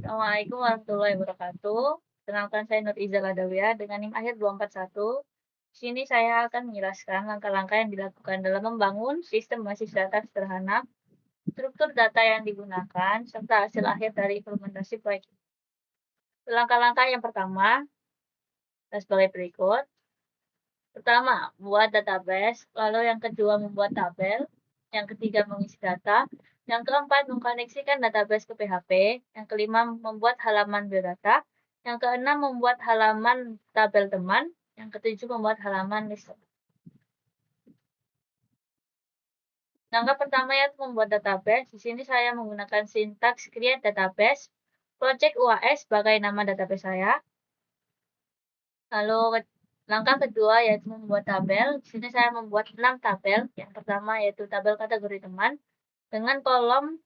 Assalamualaikum warahmatullahi wabarakatuh. Kenalkan saya Nur Izal Adawiyah dengan NIM akhir 241. Di sini saya akan menjelaskan langkah-langkah yang dilakukan dalam membangun sistem basis data sederhana, struktur data yang digunakan, serta hasil akhir dari implementasi proyek. Langkah-langkah yang pertama adalah sebagai berikut. Pertama, buat database, lalu yang kedua membuat tabel, yang ketiga mengisi data, yang keempat mengkoneksikan database ke PHP, yang kelima membuat halaman biodata, yang keenam membuat halaman tabel teman, yang ketujuh membuat halaman list. Langkah pertama yaitu membuat database. Di sini saya menggunakan sintaks create database, project UAS sebagai nama database saya. Lalu langkah kedua yaitu membuat tabel. Di sini saya membuat 6 tabel. Yang pertama yaitu tabel kategori teman dengan kolom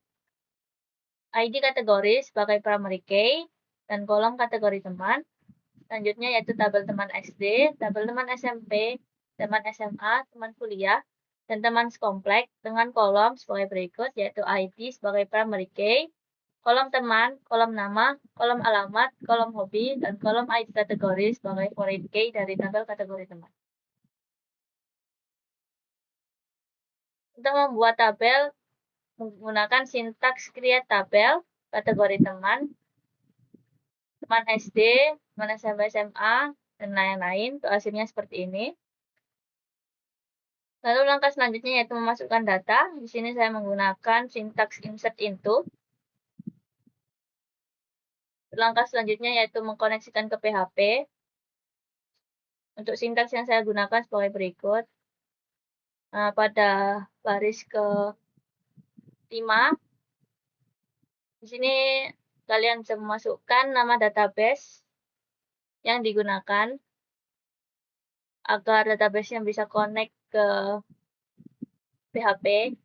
ID kategori sebagai primary key dan kolom kategori teman. Selanjutnya yaitu tabel teman SD, tabel teman SMP, teman SMA, teman kuliah, dan teman sekomplek dengan kolom sebagai berikut yaitu ID sebagai primary key, kolom teman, kolom nama, kolom alamat, kolom hobi, dan kolom ID kategori sebagai foreign key dari tabel kategori teman. Untuk membuat tabel menggunakan sintaks create tabel, kategori teman, teman SD, teman SMP, SMA, dan lain-lain. Hasilnya seperti ini. Lalu langkah selanjutnya yaitu memasukkan data. Di sini saya menggunakan sintaks insert into. Langkah selanjutnya yaitu mengkoneksikan ke PHP. Untuk sintaks yang saya gunakan sebagai berikut. Pada baris ke-5, di sini kalian bisa memasukkan nama database yang digunakan agar database yang bisa connect ke PHP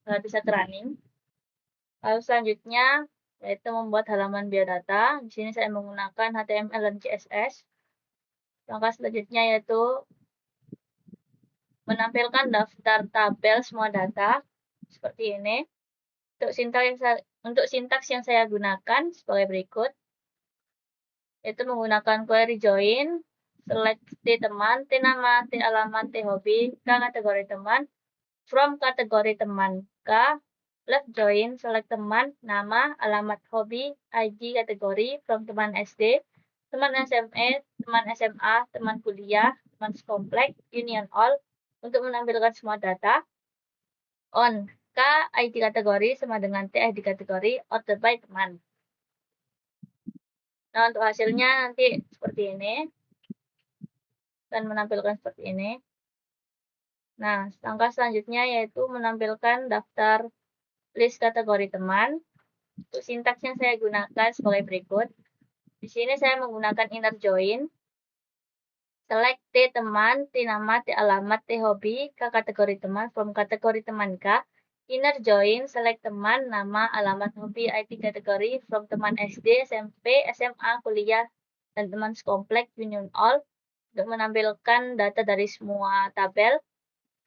agar bisa running. Lalu selanjutnya yaitu membuat halaman biodata. Di sini saya menggunakan HTML dan CSS. Langkah selanjutnya yaitu menampilkan daftar tabel semua data seperti ini. Untuk sintaks yang saya gunakan sebagai berikut, yaitu menggunakan query join, select T teman, T nama, T alamat, T hobi, K kategori teman, from kategori teman K, left join, select teman, nama, alamat hobi, ID kategori, from teman SD, teman SMA, teman SMA, teman kuliah, teman sekomplek, union all, untuk menampilkan semua data. On, K ID kategori sama dengan T ID kategori, order by teman. Nah, untuk hasilnya nanti seperti ini. Dan menampilkan seperti ini. Nah, langkah selanjutnya yaitu menampilkan daftar list kategori teman. Untuk sintaks yang saya gunakan sebagai berikut. Di sini saya menggunakan inner join. Select T teman, T nama, T alamat, T hobi, K kategori teman, from kategori teman K. Inner join, select teman, nama, alamat, hobi, ID kategori, from teman SD, SMP, SMA, kuliah, dan teman sekomplek, union all, untuk menampilkan data dari semua tabel.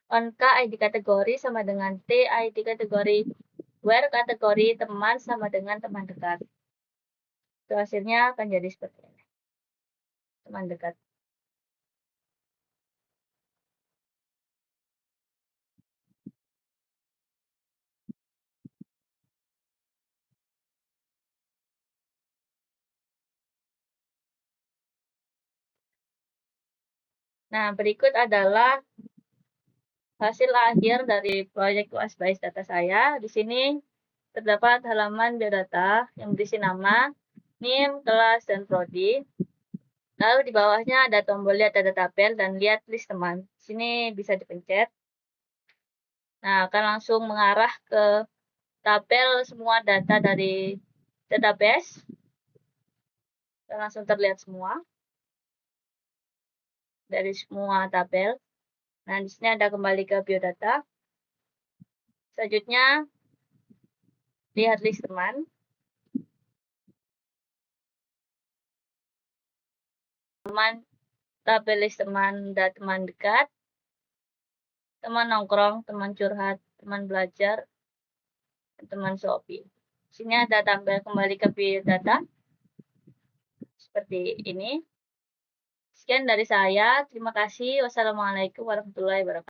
On K ID kategori sama dengan T ID kategori, where kategori teman sama dengan teman dekat. Itu hasilnya akan jadi seperti ini. Teman dekat. Nah, berikut adalah hasil akhir dari proyek UAS Base Data saya. Di sini terdapat halaman biodata yang berisi nama, NIM, kelas, dan prodi. Lalu di bawahnya ada tombol lihat data tabel dan lihat list teman. Di sini bisa dipencet. Nah, akan langsung mengarah ke tabel semua data dari database. Dan langsung terlihat semua dari semua tabel. Nah, di sini ada kembali ke biodata. Selanjutnya, lihat list teman. Tabel list teman dan teman dekat, teman nongkrong, teman curhat, teman belajar, dan teman Shopee. Sini ada tampil kembali ke biodata. Seperti ini. Sekian dari saya. Terima kasih. Wassalamualaikum warahmatullahi wabarakatuh.